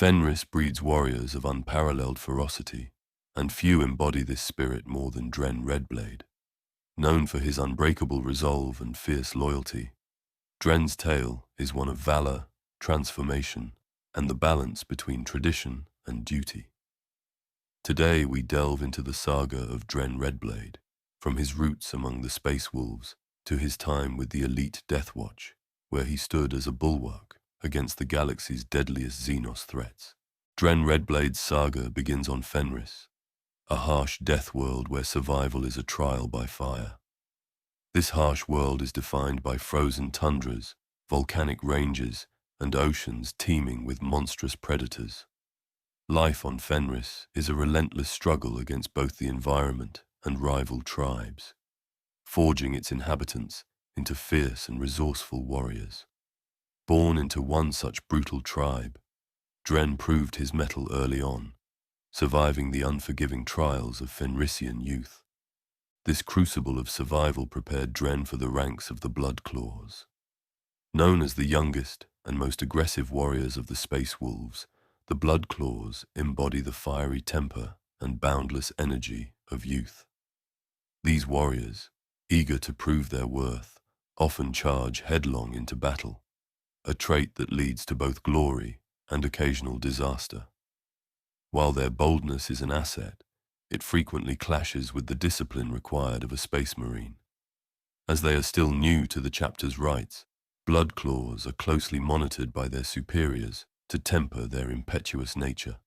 Fenris breeds warriors of unparalleled ferocity, and few embody this spirit more than Drenn Redblade. Known for his unbreakable resolve and fierce loyalty, Drenn's tale is one of valor, transformation, and the balance between tradition and duty. Today we delve into the saga of Drenn Redblade, from his roots among the Space Wolves to his time with the elite Deathwatch, where he stood as a bulwark against the galaxy's deadliest Xenos threats. Drenn Redblade's saga begins on Fenris, a harsh death world where survival is a trial by fire. This harsh world is defined by frozen tundras, volcanic ranges, and oceans teeming with monstrous predators. Life on Fenris is a relentless struggle against both the environment and rival tribes, forging its inhabitants into fierce and resourceful warriors. Born into one such brutal tribe, Drenn proved his mettle early on, surviving the unforgiving trials of Fenrisian youth. This crucible of survival prepared Drenn for the ranks of the Blood Claws. Known as the youngest and most aggressive warriors of the Space Wolves, the Blood Claws embody the fiery temper and boundless energy of youth. These warriors, eager to prove their worth, often charge headlong into battle, a trait that leads to both glory and occasional disaster. While their boldness is an asset, it frequently clashes with the discipline required of a space marine. As they are still new to the chapter's rites, Blood Claws are closely monitored by their superiors to temper their impetuous nature.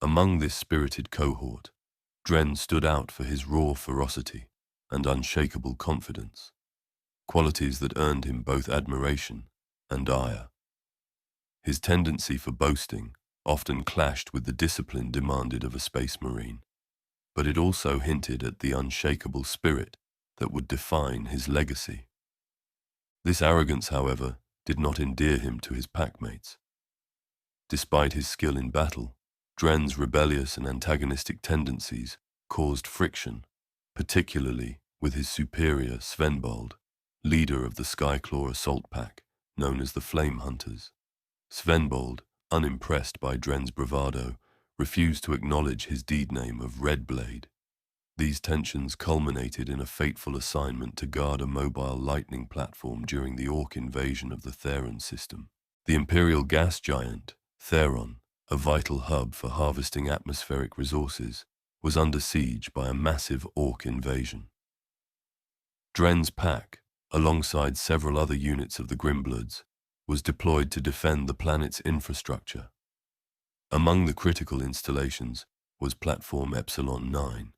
Among this spirited cohort, Drenn stood out for his raw ferocity and unshakable confidence, qualities that earned him both admiration and ire. His tendency for boasting often clashed with the discipline demanded of a space marine, but it also hinted at the unshakable spirit that would define his legacy. This arrogance, however, did not endear him to his packmates. Despite his skill in battle, Drenn's rebellious and antagonistic tendencies caused friction, particularly with his superior Svenbold, leader of the Skyclaw assault pack, known as the Flame Hunters. Svenbold, unimpressed by Drenn's bravado, refused to acknowledge his deed name of Redblade. These tensions culminated in a fateful assignment to guard a mobile lightning platform during the Orc invasion of the Theron system. The Imperial gas giant, Theron, a vital hub for harvesting atmospheric resources, was under siege by a massive Orc invasion. Drenn's pack, alongside several other units of the Grimbloods, was deployed to defend the planet's infrastructure. Among the critical installations was Platform Epsilon 9,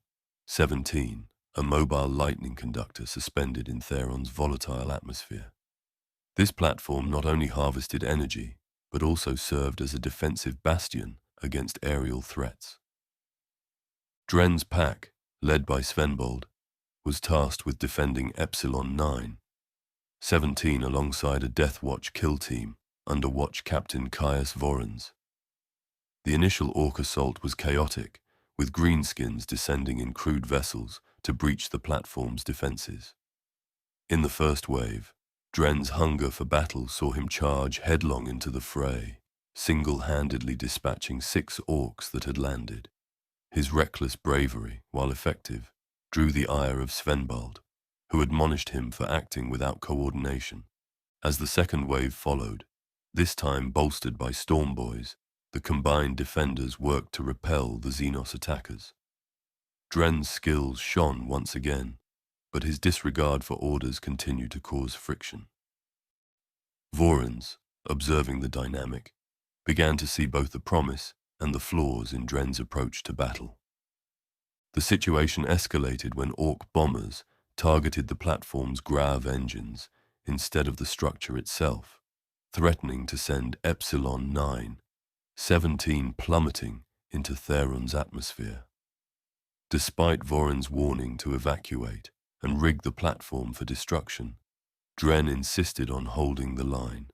17, a mobile lightning conductor suspended in Theron's volatile atmosphere. This platform not only harvested energy, but also served as a defensive bastion against aerial threats. Drenn's pack, led by Svenbold, was tasked with defending Epsilon 9, 17 alongside a Deathwatch kill team under Watch Captain Caius Vorens. The initial Orc assault was chaotic, with greenskins descending in crude vessels to breach the platform's defenses. In the first wave, Drenn's hunger for battle saw him charge headlong into the fray, single-handedly dispatching 6 Orcs that had landed. His reckless bravery, while effective, drew the ire of Svenbold, who admonished him for acting without coordination. As the second wave followed, this time bolstered by Storm Boys, the combined defenders worked to repel the Xenos attackers. Drenn's skills shone once again, but his disregard for orders continued to cause friction. Vorens, observing the dynamic, began to see both the promise and the flaws in Drenn's approach to battle. The situation escalated when Orc bombers targeted the platform's grav engines instead of the structure itself, threatening to send Epsilon 9, 17 plummeting into Theron's atmosphere. Despite Vorens' warning to evacuate and rig the platform for destruction, Drenn insisted on holding the line.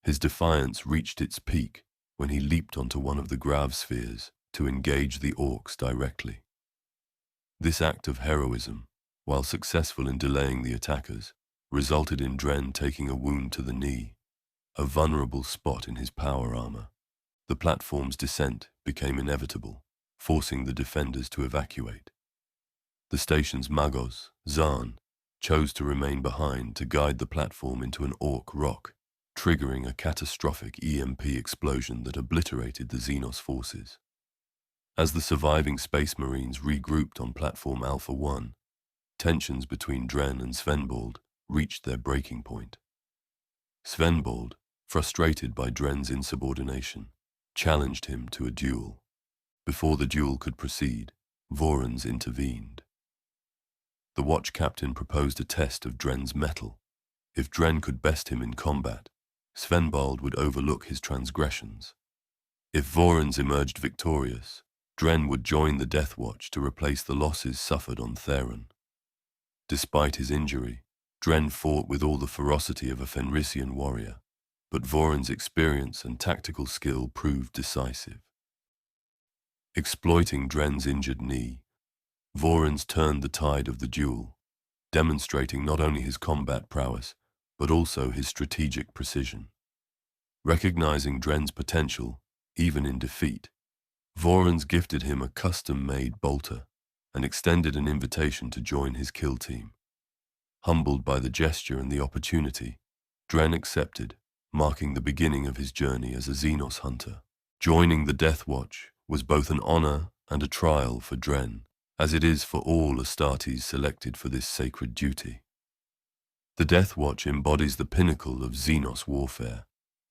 His defiance reached its peak when he leaped onto one of the grav spheres to engage the Orcs directly. This act of heroism, while successful in delaying the attackers, resulted in Drenn taking a wound to the knee, a vulnerable spot in his power armor. The platform's descent became inevitable, forcing the defenders to evacuate. The station's magos, Zaan, chose to remain behind to guide the platform into an orc rock, triggering a catastrophic EMP explosion that obliterated the Xenos forces. As the surviving Space Marines regrouped on Platform Alpha 1, tensions between Drenn and Svenbald reached their breaking point. Svenbald, frustrated by Drenn's insubordination, challenged him to a duel. Before the duel could proceed, Vorons intervened. The watch captain proposed a test of Drenn's mettle. If Drenn could best him in combat, Svenbald would overlook his transgressions. If Vorons emerged victorious, Drenn would join the Deathwatch to replace the losses suffered on Theron. Despite his injury, Drenn fought with all the ferocity of a Fenrisian warrior, but Vorons' experience and tactical skill proved decisive. Exploiting Drenn's injured knee, Vorons turned the tide of the duel, demonstrating not only his combat prowess, but also his strategic precision. Recognizing Drenn's potential, even in defeat, Vorons gifted him a custom-made bolter and extended an invitation to join his kill team. Humbled by the gesture and the opportunity, Drenn accepted, marking the beginning of his journey as a Xenos hunter. Joining the Deathwatch was both an honor and a trial for Drenn, as it is for all Astartes selected for this sacred duty. The Deathwatch embodies the pinnacle of Xenos warfare,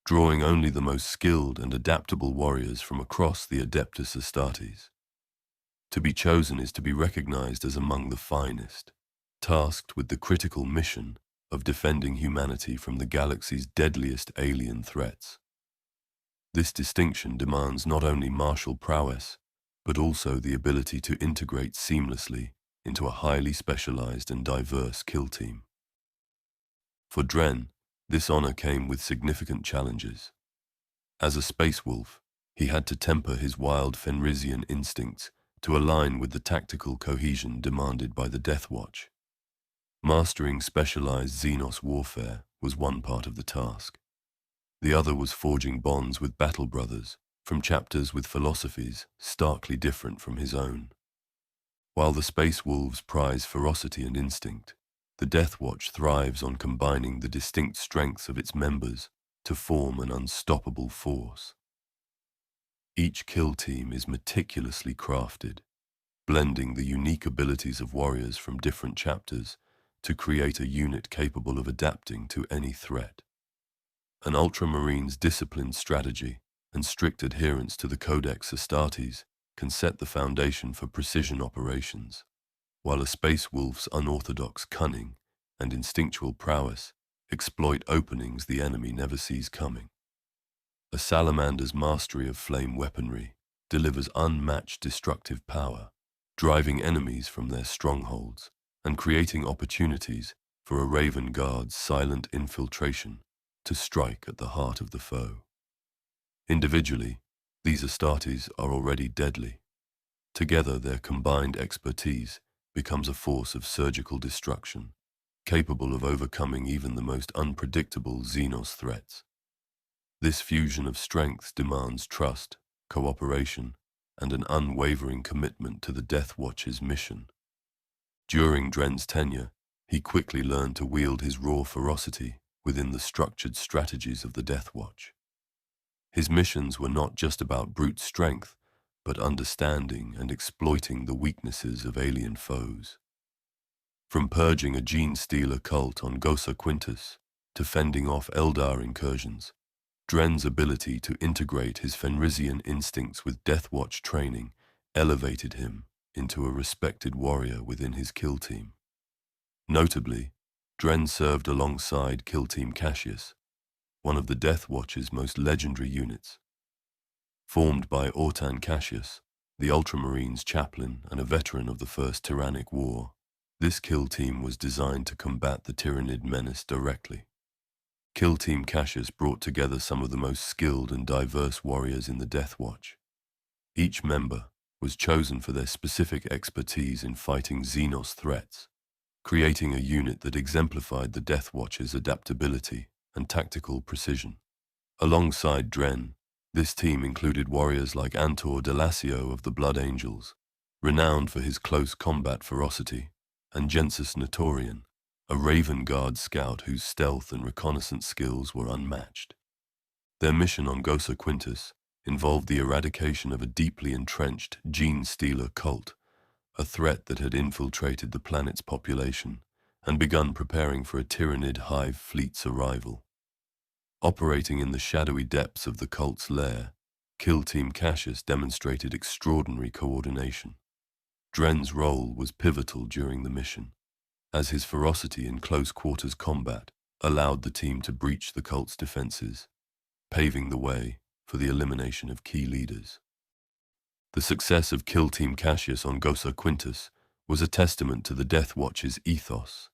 drawing only the most skilled and adaptable warriors from across the Adeptus Astartes. To be chosen is to be recognized as among the finest, tasked with the critical mission of defending humanity from the galaxy's deadliest alien threats. This distinction demands not only martial prowess, but also the ability to integrate seamlessly into a highly specialized and diverse kill team. For Drenn, this honor came with significant challenges. As a space wolf, he had to temper his wild Fenrisian instincts to align with the tactical cohesion demanded by the Deathwatch. Mastering specialized Xenos warfare was one part of the task. The other was forging bonds with battle brothers from chapters with philosophies starkly different from his own. While the Space Wolves prize ferocity and instinct, the Deathwatch thrives on combining the distinct strengths of its members to form an unstoppable force. Each kill team is meticulously crafted, blending the unique abilities of warriors from different chapters to create a unit capable of adapting to any threat. An Ultramarine's disciplined strategy and strict adherence to the Codex Astartes can set the foundation for precision operations, while a Space Wolf's unorthodox cunning and instinctual prowess exploit openings the enemy never sees coming. A Salamander's mastery of flame weaponry delivers unmatched destructive power, driving enemies from their strongholds and creating opportunities for a Raven Guard's silent infiltration to strike at the heart of the foe. Individually, these Astartes are already deadly. Together, their combined expertise becomes a force of surgical destruction, capable of overcoming even the most unpredictable Xenos threats. This fusion of strengths demands trust, cooperation, and an unwavering commitment to the Deathwatch's mission. During Drenn's tenure, he quickly learned to wield his raw ferocity within the structured strategies of the Deathwatch. His missions were not just about brute strength, but understanding and exploiting the weaknesses of alien foes. From purging a gene-stealer cult on Gosa Quintus to fending off Eldar incursions, Drenn's ability to integrate his Fenrisian instincts with Deathwatch training elevated him into a respected warrior within his kill team. Notably, Drenn served alongside Kill Team Cassius, one of the Deathwatch's most legendary units. Formed by Ortan Cassius, the Ultramarines chaplain and a veteran of the First Tyrannic War, this kill team was designed to combat the Tyranid menace directly. Kill Team Cassius brought together some of the most skilled and diverse warriors in the Deathwatch. Each member was chosen for their specific expertise in fighting Xenos threats, creating a unit that exemplified the Deathwatch's adaptability and tactical precision. Alongside Drenn, This team included warriors like Antor Delasio of the Blood Angels, renowned for his close combat ferocity, and Gensis Notorian, a Raven Guard scout whose stealth and reconnaissance skills were unmatched. Their mission on Gosa Quintus involved the eradication of a deeply entrenched gene-stealer cult, a threat that had infiltrated the planet's population and begun preparing for a Tyrannid hive fleet's arrival. Operating in the shadowy depths of the cult's lair, Kill Team Cassius demonstrated extraordinary coordination. Drenn's role was pivotal during the mission, as his ferocity in close-quarters combat allowed the team to breach the cult's defenses, paving the way for the elimination of key leaders. The success of Kill Team Cassius on Gosa Quintus was a testament to the Deathwatch's ethos,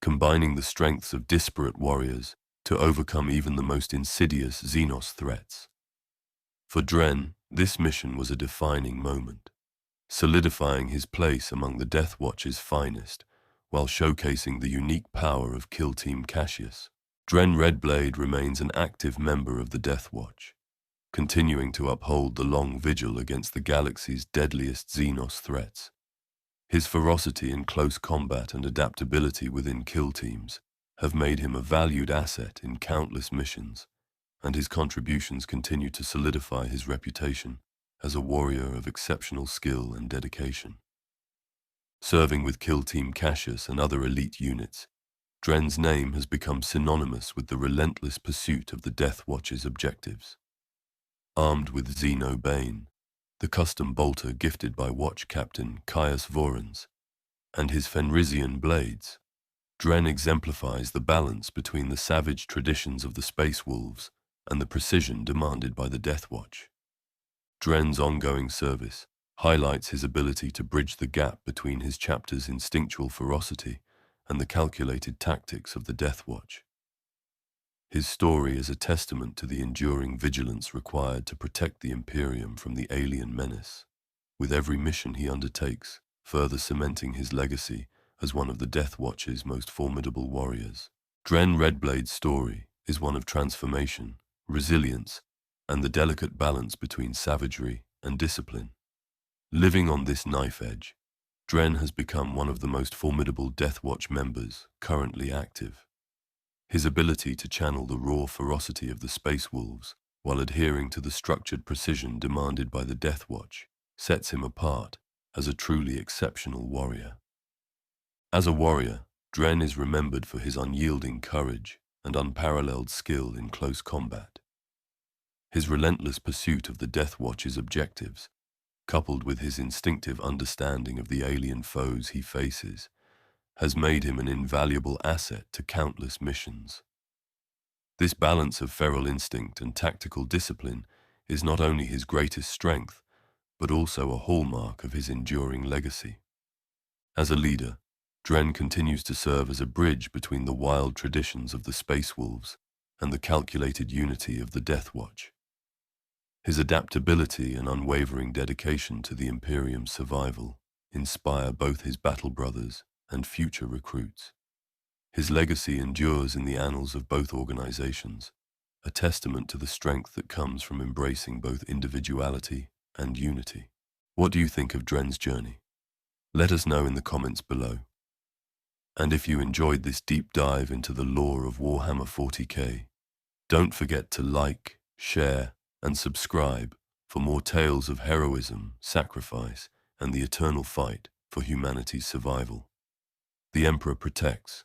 combining the strengths of disparate warriors to overcome even the most insidious Xenos threats. For Drenn, this mission was a defining moment, solidifying his place among the Deathwatch's finest while showcasing the unique power of Kill Team Cassius. Drenn Redblade remains an active member of the Deathwatch, continuing to uphold the long vigil against the galaxy's deadliest Xenos threats. His ferocity in close combat and adaptability within kill teams have made him a valued asset in countless missions, and his contributions continue to solidify his reputation as a warrior of exceptional skill and dedication. Serving with Kill Team Cassius and other elite units, Drenn's name has become synonymous with the relentless pursuit of the Deathwatch's objectives. Armed with Xeno Bane, the custom bolter gifted by Watch Captain Caius Vorans, and his Fenrisian blades, Drenn exemplifies the balance between the savage traditions of the Space Wolves and the precision demanded by the Deathwatch. Drenn's ongoing service highlights his ability to bridge the gap between his chapter's instinctual ferocity and the calculated tactics of the Deathwatch. His story is a testament to the enduring vigilance required to protect the Imperium from the alien menace, with every mission he undertakes further cementing his legacy as one of the Deathwatch's most formidable warriors. Drenn Redblade's story is one of transformation, resilience, and the delicate balance between savagery and discipline. Living on this knife edge, Drenn has become one of the most formidable Deathwatch members currently active. His ability to channel the raw ferocity of the Space Wolves while adhering to the structured precision demanded by the Deathwatch sets him apart as a truly exceptional warrior. As a warrior, Drenn is remembered for his unyielding courage and unparalleled skill in close combat. His relentless pursuit of the Deathwatch's objectives, coupled with his instinctive understanding of the alien foes he faces, has made him an invaluable asset to countless missions. This balance of feral instinct and tactical discipline is not only his greatest strength, but also a hallmark of his enduring legacy. As a leader, Drenn continues to serve as a bridge between the wild traditions of the Space Wolves and the calculated unity of the Deathwatch. His adaptability and unwavering dedication to the Imperium's survival inspire both his battle brothers and future recruits. His legacy endures in the annals of both organizations, a testament to the strength that comes from embracing both individuality and unity. What do you think of Drenn's journey? Let us know in the comments below. And if you enjoyed this deep dive into the lore of Warhammer 40k, don't forget to like, share, and subscribe for more tales of heroism, sacrifice, and the eternal fight for humanity's survival. The Emperor protects,